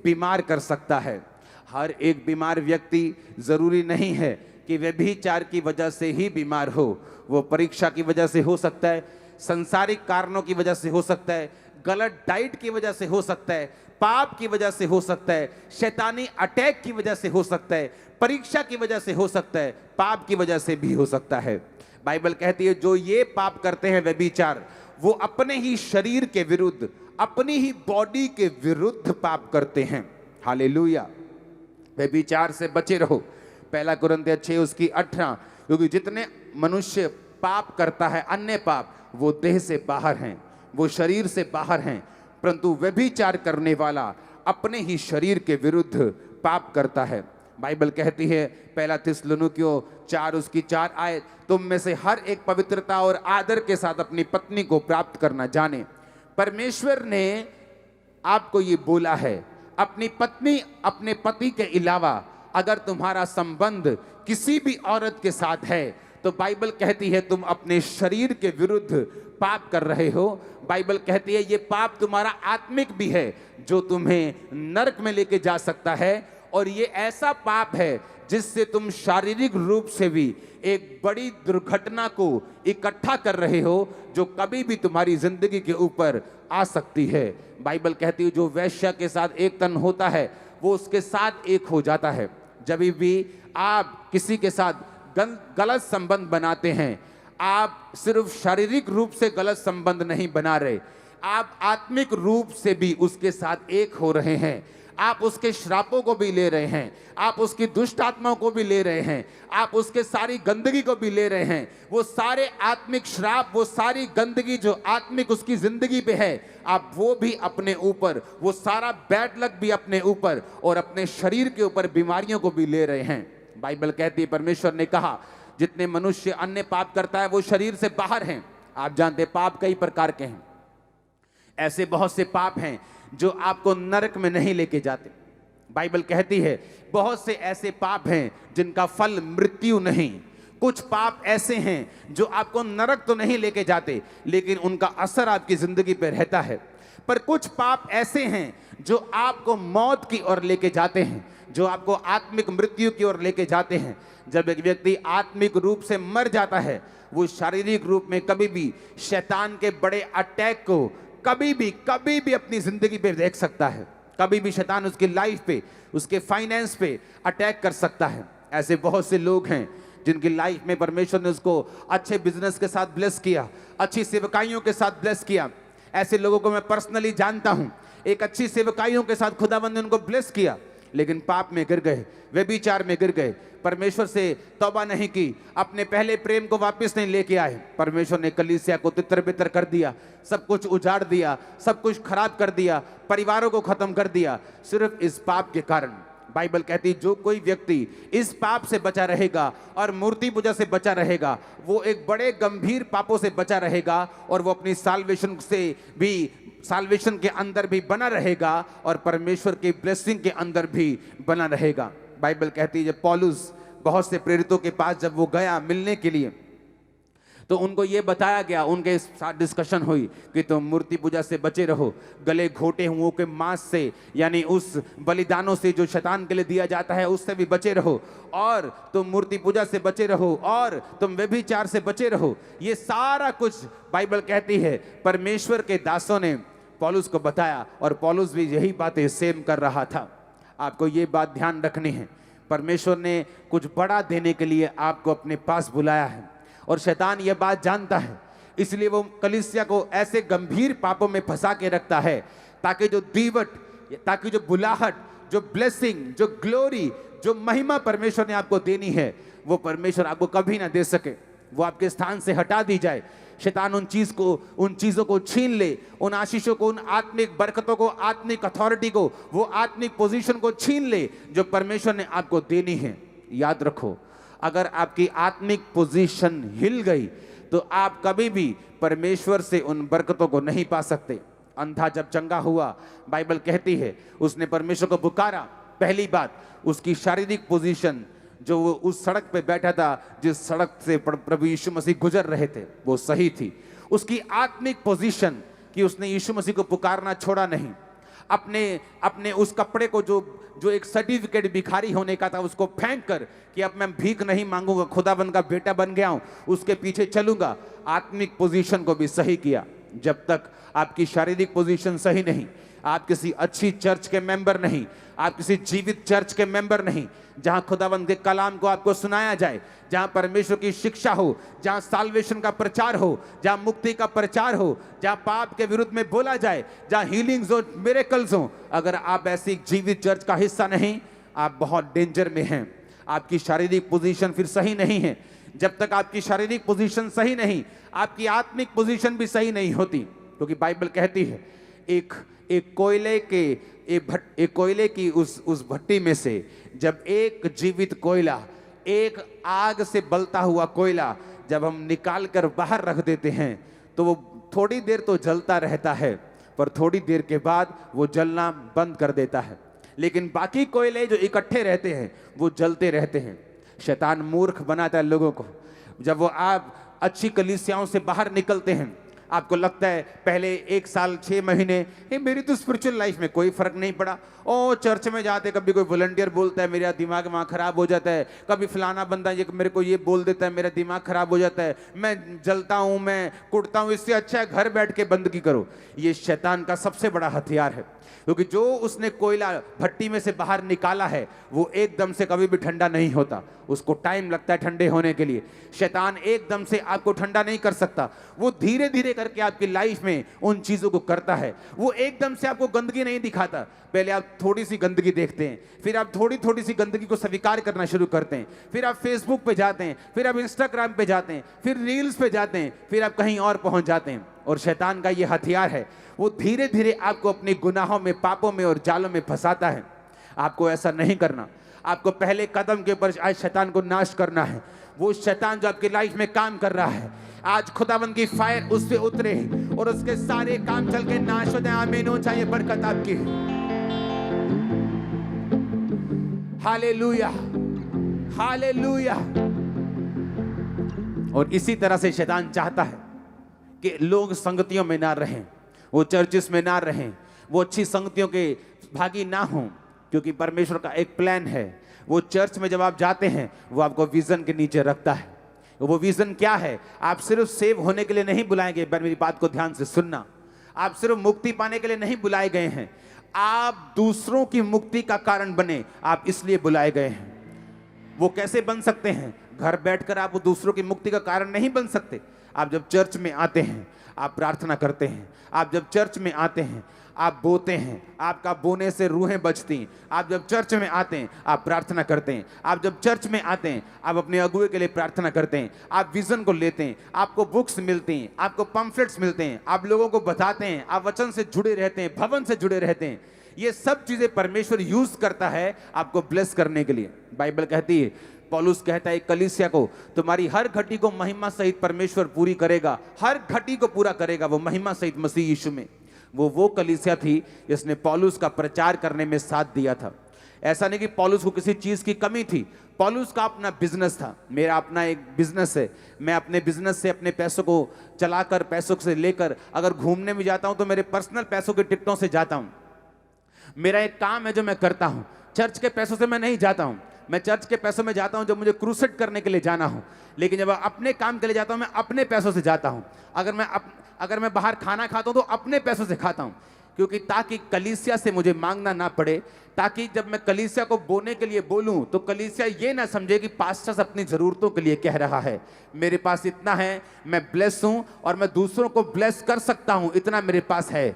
बीमार कर सकता है। हर एक बीमार व्यक्ति जरूरी नहीं है कि व्यभिचार की वजह से ही बीमार हो। वो परीक्षा की वजह से हो सकता है, संसारिक कारणों की वजह से हो सकता है, गलत डाइट की वजह से हो सकता है, पाप की वजह से हो सकता है, शैतानी अटैक की वजह से हो सकता है, परीक्षा की वजह से हो सकता है, पाप की वजह से भी हो सकता है। बाइबल कहती है जो ये पाप करते हैं व्यभिचार, वो अपने ही शरीर के विरुद्ध, अपनी ही बॉडी के विरुद्ध पाप करते हैं। हालेलुया। व्यभिचार से बचे रहो, पहला कुरिन्थियों 6 उसकी 18, क्योंकि जितने मनुष्य पाप करता है अन्य पाप, वो देह से बाहर हैं, वो शरीर से बाहर हैं, परंतु व्यभिचार करने वाला अपने ही शरीर के विरुद्ध पाप करता है। बाइबल कहती है पहला थिस्सलुनीकियों 4 उसकी 4 आयत, तुम में से हर एक पवित्रता और आदर के साथ अपनी पत्नी को प्राप्त करना जाने। परमेश्वर ने आपको ये बोला है, अपनी पत्नी अपने पति के अलावा अगर तुम्हारा संबंध किसी भी औरत के साथ है तो बाइबल कहती है तुम अपने शरीर के विरुद्ध पाप कर रहे हो। बाइबल कहती है ये पाप तुम्हारा आत्मिक भी है जो तुम्हें नरक में लेके जा सकता है, और ये ऐसा पाप है जिससे तुम शारीरिक रूप से भी एक बड़ी दुर्घटना को इकट्ठा कर रहे हो जो कभी भी तुम्हारी जिंदगी के ऊपर आ सकती है। बाइबल कहती है जो वैश्या के साथ एक तन होता है वो उसके साथ एक हो जाता है। जब भी आप किसी के साथ गलत संबंध बनाते हैं, आप सिर्फ शारीरिक रूप से गलत संबंध नहीं बना रहे, आप आत्मिक रूप से भी उसके साथ एक हो रहे हैं। आप उसके श्रापों को भी ले रहे हैं, आप उसकी दुष्ट आत्माओं को भी ले रहे हैं, आप उसके सारी गंदगी को भी ले रहे हैं। वो सारे आत्मिक श्राप, वो सारी गंदगी जो आत्मिक उसकी जिंदगी पे है, आप वो भी अपने ऊपर, वो सारा बैड लक भी अपने ऊपर और अपने शरीर के ऊपर बीमारियों को भी ले रहे हैं। बाइबल कहती है परमेश्वर ने कहा जितने मनुष्य अन्य पाप करता है वो शरीर से बाहर हैं। आप जानते पाप कई प्रकार के हैं, ऐसे बहुत से पाप हैं जो आपको नरक में नहीं लेके जाते। बाइबल कहती है बहुत से ऐसे पाप हैं जिनका फल मृत्यु नहीं। कुछ पाप ऐसे हैं जो आपको नरक तो नहीं लेके जाते लेकिन उनका असर आपकी जिंदगी पे रहता है, पर कुछ पाप ऐसे हैं जो आपको मौत की ओर लेके जाते हैं, जो आपको आत्मिक मृत्यु की ओर लेके जाते हैं। जब एक व्यक्ति आत्मिक रूप से मर जाता है वो शारीरिक रूप में कभी भी शैतान के बड़े अटैक को कभी भी अपनी जिंदगी पे देख सकता है। कभी भी शैतान उसकी लाइफ पे, उसके फाइनेंस पे अटैक कर सकता है। ऐसे बहुत से लोग हैं जिनकी लाइफ में परमेश्वर ने उसको अच्छे बिजनेस के साथ ब्लेस किया, अच्छी सेवकाइयों के साथ ब्लेस किया। ऐसे लोगों को मैं पर्सनली जानता हूं, एक अच्छी सेवकाइयों के साथ खुदावंद ने उनको ब्लेस किया, लेकिन पाप में गिर गए, व्यभिचार में गिर गए, परमेश्वर से तौबा नहीं की, अपने पहले प्रेम को वापस नहीं लेके आए। परमेश्वर ने कलीसिया को तितर बितर कर दिया, सब कुछ उजाड़ दिया, सब कुछ खराब कर दिया, परिवारों को खत्म कर दिया, सिर्फ इस पाप के कारण। बाइबल कहती जो कोई व्यक्ति इस पाप से बचा रहेगा और मूर्ति पूजा से बचा रहेगा वो एक बड़े गंभीर पापों से बचा रहेगा और वो अपनी साल्वेशन से भी, साल्वेशन के अंदर भी बना रहेगा और परमेश्वर की ब्लेसिंग के अंदर भी बना रहेगा। बाइबल कहती है जब पौलुस बहुत से प्रेरितों के पास जब वो गया मिलने के लिए तो उनको ये बताया गया, उनके साथ डिस्कशन हुई कि तुम मूर्ति पूजा से बचे रहो, गले घोटे हुओं के मांस से यानी उस बलिदानों से जो शैतान के लिए दिया जाता है उससे भी बचे रहो, और तुम मूर्ति पूजा से बचे रहो, और तुम व्यभिचार से बचे रहो। ये सारा कुछ बाइबल कहती है परमेश्वर के दासों ने पौलुस को बताया और पौलुस भी यही बातें सेम कर रहा था। आपको ये बात ध्यान रखनी है, परमेश्वर ने कुछ बड़ा देने के लिए आपको अपने पास बुलाया है और शैतान ये बात जानता है, इसलिए वो कलीसिया को ऐसे गंभीर पापों में फंसा के रखता है ताकि जो दीवट, ताकि जो बुलाहट, जो ब्लेसिंग, जो ग्लोरी, जो महिमा परमेश्वर ने आपको देनी है वो परमेश्वर आपको कभी ना दे सके, वो आपके स्थान से हटा दी जाए। शैतान उन चीजों को छीन ले, उन आशीषों को, उन आत्मिक बरकतों को, आत्मिक अथॉरिटी को, वो आत्मिक पोजीशन को छीन ले जो परमेश्वर ने आपको देनी है। याद रखो, अगर आपकी आत्मिक पोजीशन हिल गई तो आप कभी भी परमेश्वर से उन बरकतों को नहीं पा सकते। अंधा जब चंगा हुआ, बाइबल कहती है उसने परमेश्वर को पुकारा, पहली बात उसकी शारीरिक पोजीशन, जो वो उस सड़क पे बैठा था जिस सड़क से प्रभु यीशु मसीह गुजर रहे थे वो सही थी। उसकी आत्मिक पोजीशन कि उसने यीशु मसीह को पुकारना छोड़ा नहीं, अपने उस कपड़े को जो एक सर्टिफिकेट भिखारी होने का था उसको फेंक कर कि अब मैं भीख नहीं मांगूंगा, खुदाबंद का बेटा बन गया हूं, उसके पीछे चलूंगा। आत्मिक पोजीशन को भी सही किया। जब तक आपकी शारीरिक पोजीशन सही नहीं, आप किसी अच्छी चर्च के मेंबर नहीं, आप किसी जीवित चर्च के मेंबर नहीं, जहां खुदावंद के कलाम को आपको सुनाया जाए, जहां परमेश्वर की शिक्षा हो, जहां साल्वेशन का प्रचार हो, जहां मुक्ति का प्रचार हो, जहां पाप के विरुद्ध में बोला जाए, जहां हीलिंग्स हो, मिरेकल्स हो। अगर आप ऐसी जीवित चर्च का हिस्सा नहीं, आप बहुत डेंजर में हैं। आपकी शारीरिक पोजीशन फिर सही नहीं है। जब तक आपकी शारीरिक पोजीशन सही नहीं, आपकी आत्मिक पोजीशन भी सही नहीं होती, क्योंकि बाइबल कहती है एक कोयले की उस भट्टी में से जब एक जीवित कोयला, एक आग से बलता हुआ कोयला जब हम निकाल कर बाहर रख देते हैं, तो वो थोड़ी देर तो जलता रहता है, पर थोड़ी देर के बाद वो जलना बंद कर देता है। लेकिन बाकी कोयले जो इकट्ठे रहते हैं वो जलते रहते हैं। शैतान मूर्ख बनाता है लोगों को। जब वो आप अच्छी कलीसियाओं से बाहर निकलते हैं, आपको लगता है पहले 1 साल 6 महीने मेरी तो स्पिरिचुअल लाइफ में कोई फर्क नहीं पड़ा। ओ चर्च में जाते कभी कोई वॉलंटियर बोलता है मेरा दिमाग वहाँ खराब हो जाता है, कभी फलाना बंदा ये मेरे को ये बोल देता है मेरा दिमाग खराब हो जाता है, मैं जलता हूँ, मैं कुटता हूँ। इससे अच्छा है घर बैठ के बंदगी करो। ये शैतान का सबसे बड़ा हथियार है, क्योंकि जो उसने कोयला भट्टी में से बाहर निकाला है वो एकदम से कभी भी ठंडा नहीं होता, उसको टाइम लगता है ठंडे होने के लिए। शैतान एकदम से आपको ठंडा नहीं कर सकता, वो धीरे धीरे करके आपकी लाइफ में उन चीजों को करता है। वो एकदम से आपको गंदगी नहीं दिखाता, पहले आप थोड़ी सी गंदगी देखते हैं, फिर आप थोड़ी थोड़ी सी गंदगी को स्वीकार करना शुरू करते हैं, फिर आप फेसबुक पे जाते हैं, फिर आप इंस्टाग्राम पे जाते हैं, फिर रील्स पे जाते हैं, फिर आप कहीं और पहुंच जाते हैं। और शैतान का ये हथियार है, वो धीरे धीरे आपको अपने गुनाहों में, पापों में और जालों में फंसाता है। आपको ऐसा नहीं करना। आपको पहले कदम के ऊपर आज शैतान को नाश करना है। वो शैतान जो आपकी लाइफ में काम कर रहा है, आज खुदावंद की फायर उस पे उतरे और उसके सारे काम चल के नाश हो जाए। आमीन हो जाए, बरकत आपकी। Hallelujah, hallelujah. और इसी तरह से शैतान चाहता है कि लोग संगतियों में ना रहें, वो चर्चिस में ना रहें, वो अच्छी संगतियों के भागी ना हों, क्योंकि परमेश्वर का एक प्लान है। वो चर्च में जब आप जाते हैं वो आपको विजन के नीचे रखता है। वो विजन क्या है? आप सिर्फ सेव होने के लिए नहीं बुलाएंगे, मेरी बात को ध्यान से सुनना। आप सिर्फ मुक्ति पाने के लिए नहीं बुलाए गए हैं, आप दूसरों की मुक्ति का कारण बने, आप इसलिए बुलाए गए हैं। वो कैसे बन सकते हैं? घर बैठकर आप दूसरों की मुक्ति का कारण नहीं बन सकते। आप जब चर्च में आते हैं आप प्रार्थना करते हैं। आप जब चर्च में आते हैं आप बोते हैं, आपका बोने से रूहें बचती हैं। आप जब चर्च में आते हैं आप प्रार्थना करते हैं। आप जब चर्च में आते हैं आप अपने अगुए के लिए प्रार्थना करते हैं। आप विजन को लेते हैं, आपको बुक्स मिलती हैं, आपको पम्फलेट्स मिलते हैं, आप लोगों को बताते हैं, आप वचन से जुड़े रहते हैं, भवन से जुड़े रहते हैं। ये सब चीजें परमेश्वर यूज करता है आपको ब्लेस करने के लिए। बाइबल कहती है, पौलुस कहता है कलीसिया को, तुम्हारी हर घटी को महिमा सहित परमेश्वर पूरी करेगा, हर घटी को पूरा करेगा वो महिमा सहित मसीह यीशु में। वो कलीसिया थी जिसने पौलुस का प्रचार करने में साथ दिया था। ऐसा नहीं कि पौलुस को किसी चीज की कमी थी, पौलुस का अपना बिजनेस था। मेरा अपना एक बिजनेस है, मैं अपने बिजनेस से अपने पैसों को चलाकर, पैसों से लेकर अगर घूमने में जाता हूं तो मेरे पर्सनल पैसों के टिकटों से जाता हूं। मेरा एक काम है जो मैं करता हूं, चर्च के पैसों से मैं नहीं जाता हूं। मैं चर्च के पैसों में जाता हूं जब मुझे क्रूसेड करने के लिए जाना हो, लेकिन जब अपने काम के लिए जाता हूं मैं अपने पैसों से जाता हूं। अगर मैं बाहर खाना खाता हूं तो अपने पैसों से खाता हूं, क्योंकि ताकि कलीसिया से मुझे मांगना ना पड़े, ताकि जब मैं कलीसिया को बोने के लिए बोलूं तो कलीसिया ये ना समझे कि पास्टर्स अपनी जरूरतों के लिए कह रहा है। मेरे पास इतना है, मैं ब्लेस हूं और मैं दूसरों को ब्लेस कर सकता हूं, इतना मेरे पास है।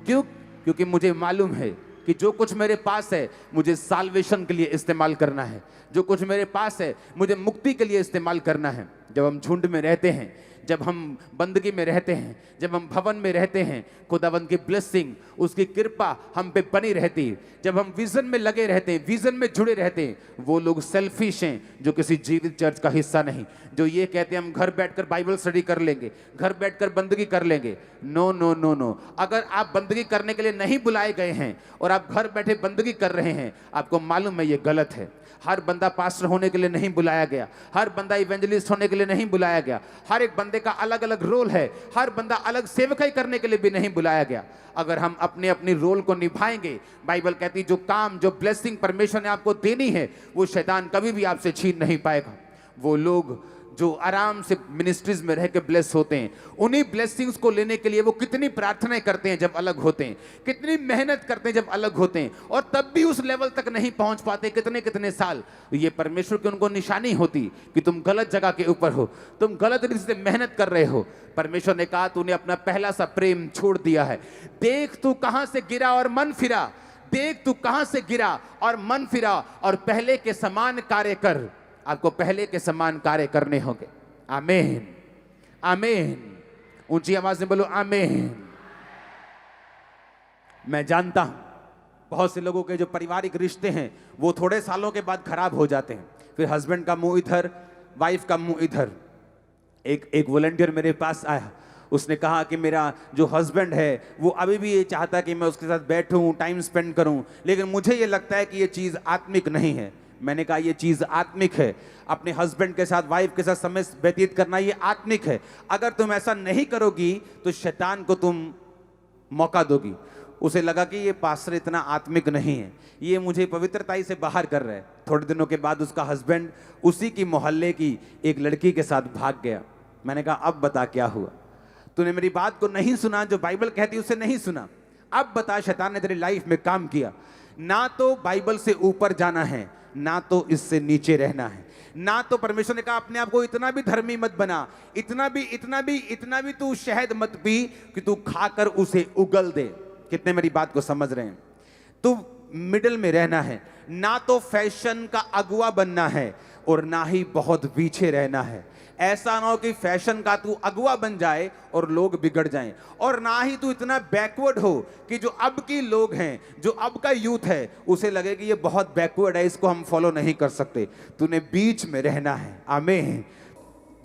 क्योंकि मुझे मालूम है कि जो कुछ मेरे पास है मुझे साल्वेशन के लिए इस्तेमाल करना है, जो कुछ मेरे पास है मुझे मुक्ति के लिए इस्तेमाल करना है। जब हम झुंड में रहते हैं, जब हम बंदगी में रहते हैं, जब हम भवन में रहते हैं, खुदावंद की ब्लेसिंग, उसकी कृपा हम पे बनी रहती है। जब हम विजन में लगे रहते हैं, विजन में जुड़े रहते हैं, वो लोग सेल्फिश हैं जो किसी जीवित चर्च का हिस्सा नहीं, जो ये कहते हैं हम घर बैठकर बाइबल स्टडी कर लेंगे, घर बैठकर बंदगी कर लेंगे। नो नो नो नो, अगर आप बंदगी करने के लिए नहीं बुलाए गए हैं और आप घर बैठे बंदगी कर रहे हैं, आपको मालूम है ये गलत है। हर बंदा पास्टर होने के लिए नहीं बुलाया गया, हर बंदा इवेंजलिस्ट होने के लिए नहीं बुलाया गया, हर एक बंदे का अलग अलग रोल है, हर बंदा अलग सेवकाई करने के लिए भी नहीं बुलाया गया। अगर हम अपने अपनी रोल को निभाएंगे, बाइबल कहती जो काम, जो ब्लेसिंग परमेश्वर ने आपको देनी है वो शैतान कभी भी आपसे छीन नहीं पाएगा। वो लोग जो आराम से मिनिस्ट्रीज में रह के ब्लेस होते हैं, उन्हीं ब्लेसिंग्स को लेने के लिए वो कितनी प्रार्थनाएं करते हैं जब अलग होते हैं, कितनी मेहनत करते हैं जब अलग होते हैं, और तब भी उस लेवल तक नहीं पहुंच पाते, कितने कितने साल। ये परमेश्वर की उनको निशानी होती कि तुम गलत जगह के ऊपर हो, तुम गलत तरीके से मेहनत कर रहे हो। परमेश्वर ने कहा तूने अपना पहला सा प्रेम छोड़ दिया है, देख तू कहां से गिरा और मन फिरा, देख तू कहां से गिरा और मन फिरा, और पहले के समान कार्य कर। आपको पहले के समान कार्य करने होंगे। आमीन, आमीन। ऊंची आवाज में बोलो आमीन। मैं जानता हूं बहुत से लोगों के जो पारिवारिक रिश्ते हैं वो थोड़े सालों के बाद खराब हो जाते हैं, फिर हस्बैंड का मुंह इधर, वाइफ का मुंह इधर। एक वॉलंटियर मेरे पास आया, उसने कहा कि मेरा जो हस्बैंड है वो अभी भी ये चाहता है कि मैं उसके साथ बैठूं, टाइम स्पेंड करूं, लेकिन मुझे ये लगता है कि ये चीज़ आत्मिक नहीं है। मैंने कहा ये चीज़ आत्मिक है, अपने हस्बैंड के साथ, वाइफ के साथ समय व्यतीत करना ये आत्मिक है। अगर तुम ऐसा नहीं करोगी तो शैतान को तुम मौका दोगी। उसे लगा कि ये पास्टर इतना आत्मिक नहीं है, ये मुझे पवित्रताई से बाहर कर रहा है। थोड़े दिनों के बाद उसका हस्बैंड उसी की मोहल्ले की एक लड़की के साथ भाग गया। मैंने कहा अब बता क्या हुआ, तूने मेरी बात को नहीं सुना, जो बाइबल कहती उसे नहीं सुना। अब बता, शैतान ने तेरी लाइफ में काम किया। ना तो बाइबल से ऊपर जाना है, ना तो इससे नीचे रहना है, ना तो परमेश्वर ने कहा अपने आप को इतना भी धर्मी मत बना, इतना भी तू शहद मत पी कि तू खाकर उसे उगल दे। कितने मेरी बात को समझ रहे हैं? तू मिडिल में रहना है, ना तो फैशन का अगुआ बनना है और ना ही बहुत पीछे रहना है। ऐसा ना हो कि फैशन का तू अगुआ बन जाए और लोग बिगड़ जाएं, और ना ही तू इतना बैकवर्ड हो कि जो अब की लोग हैं, जो अब का यूथ है, उसे लगे कि ये बहुत बैकवर्ड है, इसको हम फॉलो नहीं कर सकते। तूने बीच में रहना है। आमीन।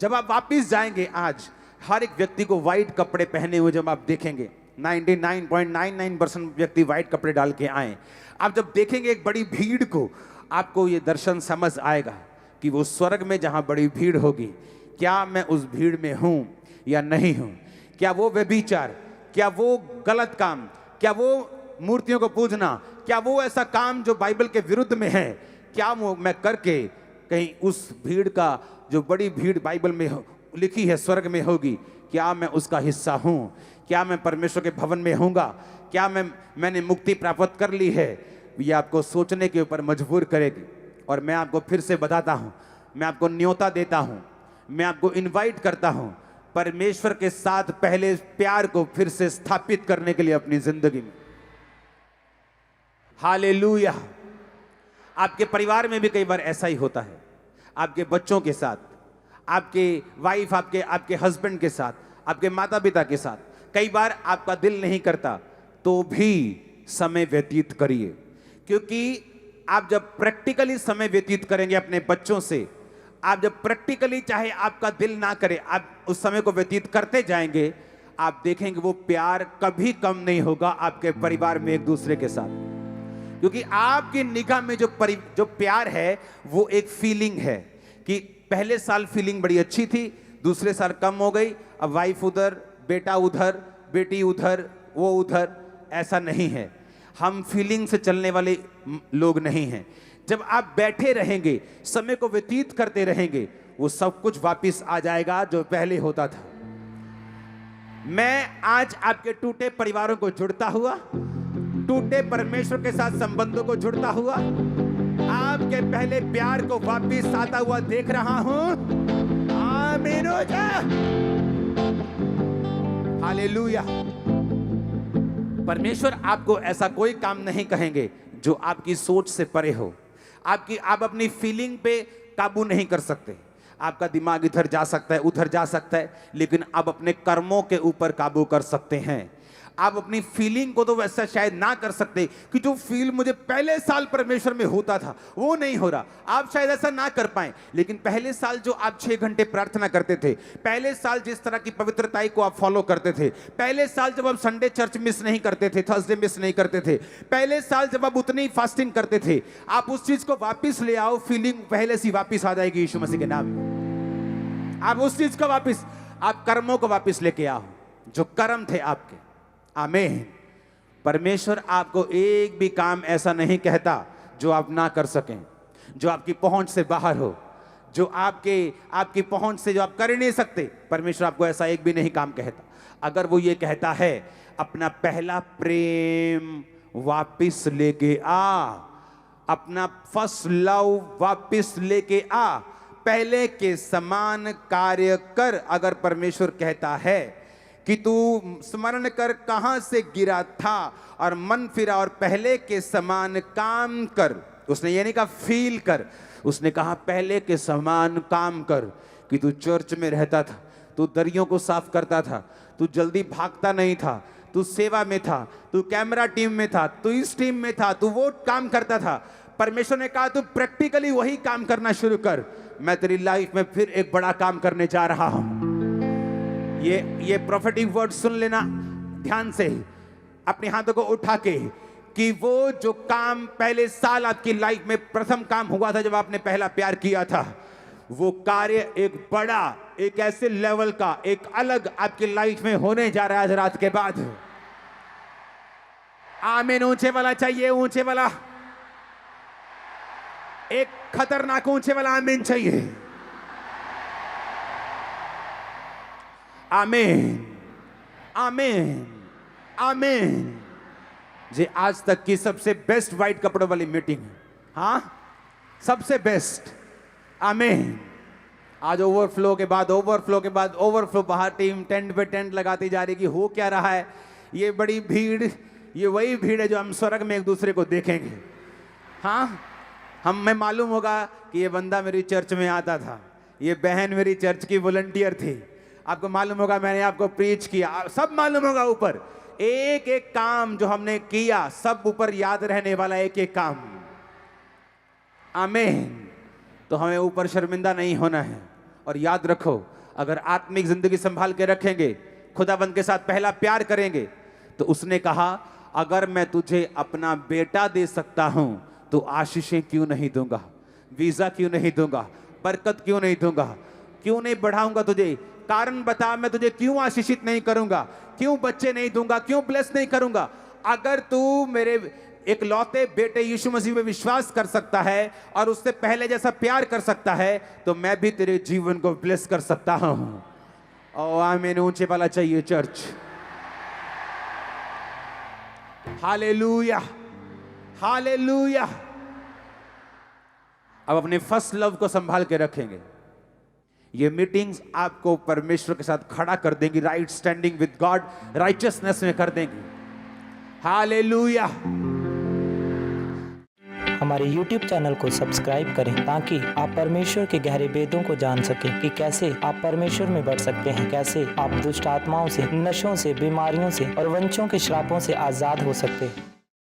जब आप वापिस जाएंगे, आज हर एक व्यक्ति को व्हाइट कपड़े पहने हुए जब आप देखेंगे, 99.99% व्यक्ति व्हाइट कपड़े डाल के आए, आप जब देखेंगे एक बड़ी भीड़ को, आपको ये दर्शन समझ आएगा कि वो स्वर्ग में जहां बड़ी भीड़ होगी, क्या मैं उस भीड़ में हूं या नहीं हूं? क्या वो व्यभिचार, क्या वो गलत काम, क्या वो मूर्तियों को पूजना, क्या वो ऐसा काम जो बाइबल के विरुद्ध में है, क्या वो मैं करके कहीं उस भीड़ का, जो बड़ी भीड़ बाइबल में लिखी है स्वर्ग में होगी, क्या मैं उसका हिस्सा हूं? क्या मैं परमेश्वर के भवन में होऊंगा? क्या मैंने मुक्ति प्राप्त कर ली है? ये आपको सोचने के ऊपर मजबूर करेगी। और मैं आपको फिर से बताता हूं, मैं आपको न्योता देता हूं, मैं आपको इनवाइट करता हूं परमेश्वर के साथ पहले प्यार को फिर से स्थापित करने के लिए अपनी जिंदगी में। हालेलुया। आपके परिवार में भी कई बार ऐसा ही होता है, आपके बच्चों के साथ, आपके वाइफ, आपके हस्बैंड के साथ, आपके माता पिता के साथ। कई बार आपका दिल नहीं करता तो भी समय व्यतीत करिए, क्योंकि आप जब प्रैक्टिकली समय व्यतीत करेंगे अपने बच्चों से, आप जब प्रैक्टिकली, चाहे आपका दिल ना करे, आप उस समय को व्यतीत करते जाएंगे, आप देखेंगे वो प्यार कभी कम नहीं होगा आपके परिवार में एक दूसरे के साथ। क्योंकि आपकी निगाह में जो प्यार है वो एक फीलिंग है कि पहले साल फीलिंग बड़ी अच्छी थी, दूसरे साल कम हो गई, अब वाइफ उधर, बेटा उधर, बेटी उधर, वो उधर। ऐसा नहीं है, हम फीलिंग से चलने वाले लोग नहीं हैं। जब आप बैठे रहेंगे, समय को व्यतीत करते रहेंगे, वो सब कुछ वापस आ जाएगा जो पहले होता था। मैं आज आपके टूटे परिवारों को जुड़ता हुआ, टूटे परमेश्वर के साथ संबंधों को जुड़ता हुआ, आपके पहले प्यार को वापस आता हुआ देख रहा हूं। आमीन हो जा। हालेलुया। परमेश्वर आपको ऐसा कोई काम नहीं कहेंगे जो आपकी सोच से परे हो। आप अपनी फीलिंग पे काबू नहीं कर सकते। आपका दिमाग इधर जा सकता है, उधर जा सकता है, लेकिन आप अपने कर्मों के ऊपर काबू कर सकते हैं। आप अपनी फीलिंग को तो वैसा शायद ना कर सकते कि जो फील मुझे पहले साल परमेश्वर में होता था वो नहीं हो रहा, आप शायद ऐसा ना कर पाए। लेकिन पहले साल जो आप 6 घंटे प्रार्थना करते थे, पहले साल जिस तरह की पवित्रताई को आप फॉलो करते थे, पहले साल जब आप संडे चर्च मिस नहीं करते थे, थर्सडे मिस नहीं करते थे, पहले साल जब आप उतनी फास्टिंग करते थे, आप उस चीज को वापिस ले आओ। फीलिंग पहले से वापिस आ जाएगी यीशु मसीह के नाम में। आप उस चीज को वापिस, आप कर्मों को वापिस लेके आओ जो कर्म थे आपके। आमीन। परमेश्वर आपको एक भी काम ऐसा नहीं कहता जो आप ना कर सकें, जो आपकी पहुंच से बाहर हो, जो आपकी पहुंच से जो आप कर ही नहीं सकते, परमेश्वर आपको ऐसा एक भी नहीं काम कहता। अगर वो ये कहता है अपना पहला प्रेम वापिस लेके आ, अपना फर्स्ट लव वापिस लेके आ, पहले के समान कार्य कर। अगर परमेश्वर कहता है कि तू स्मरण कर कहां से गिरा था और मन फिरा और पहले के समान काम कर, उसने ये नहीं कहा फील कर, उसने कहा पहले के समान काम कर। कि तू चर्च में रहता था, तू दरियों को साफ करता था, तू जल्दी भागता नहीं था, तू सेवा में था, तू कैमरा टीम में था, तू इस टीम में था, तू वो काम करता था। परमेश्वर ने कहा तू प्रैक्टिकली वही काम करना शुरू कर, मैं तेरी लाइफ में फिर एक बड़ा काम करने जा रहा हूं। ये प्रोफेटिक वर्ड सुन लेना ध्यान से, अपने हाथों को उठा के, कि वो जो काम पहले साल आपकी लाइफ में प्रथम काम हुआ था जब आपने पहला प्यार किया था, वो कार्य एक बड़ा, एक ऐसे लेवल का, एक अलग आपकी लाइफ में होने जा रहा है आज रात के बाद। आमीन। ऊंचे वाला चाहिए, ऊंचे वाला, एक खतरनाक ऊंचे वाला आमीन चाहिए। आमीन, आमीन, आमीन। जी आज तक की सबसे बेस्ट वाइट कपड़ों वाली मीटिंग, हाँ सबसे बेस्ट। आमीन। आज ओवरफ्लो के बाद ओवरफ्लो, बाहर टीम टेंट पे टेंट लगाती जा रही कि हो क्या रहा है। ये बड़ी भीड़, ये वही भीड़ है जो हम स्वर्ग में एक दूसरे को देखेंगे। हाँ, हमें मालूम होगा कि ये बंदा मेरी चर्च में आता था, ये बहन मेरी चर्च की वॉलंटियर थी। आपको मालूम होगा मैंने आपको प्रीच किया, सब मालूम होगा। ऊपर एक एक काम जो हमने किया, सब ऊपर याद रहने वाला एक एक काम। आमीन। तो हमें ऊपर शर्मिंदा नहीं होना है। और याद रखो, अगर आत्मिक जिंदगी संभाल के रखेंगे, खुदाबंद के साथ पहला प्यार करेंगे, तो उसने कहा अगर मैं तुझे अपना बेटा दे सकता हूं तो आशीषें क्यों नहीं दूंगा, वीजा क्यों नहीं दूंगा, बरकत क्यों नहीं दूंगा, क्यों नहीं बढ़ाऊंगा तुझे। कारण बता, मैं तुझे क्यों आशीषित नहीं करूंगा, क्यों बच्चे नहीं दूंगा, क्यों ब्लेस नहीं करूंगा। अगर तू मेरे एक लौते बेटे यीशु मसीह में विश्वास कर सकता है और उससे पहले जैसा प्यार कर सकता है, तो मैं भी तेरे जीवन को ब्लेस कर सकता हूं। और आमीन। ऊंचे वाला चाहिए चर्च। Hallelujah, hallelujah. अब अपने फर्स्ट लव को संभाल के रखेंगे। ये मीटिंग्स आपको परमेश्वर के साथ खड़ा कर देंगी, right standing with God, righteousness में कर देंगी। हालेलुया। हमारे YouTube चैनल को सब्सक्राइब करें ताकि आप परमेश्वर के गहरे वेदों को जान सकें कि कैसे आप परमेश्वर में बढ़ सकते हैं, कैसे आप दुष्ट आत्माओं से, नशों से, बीमारियों से और वंशों के श्रापों से आज़ाद हो सकते हैं।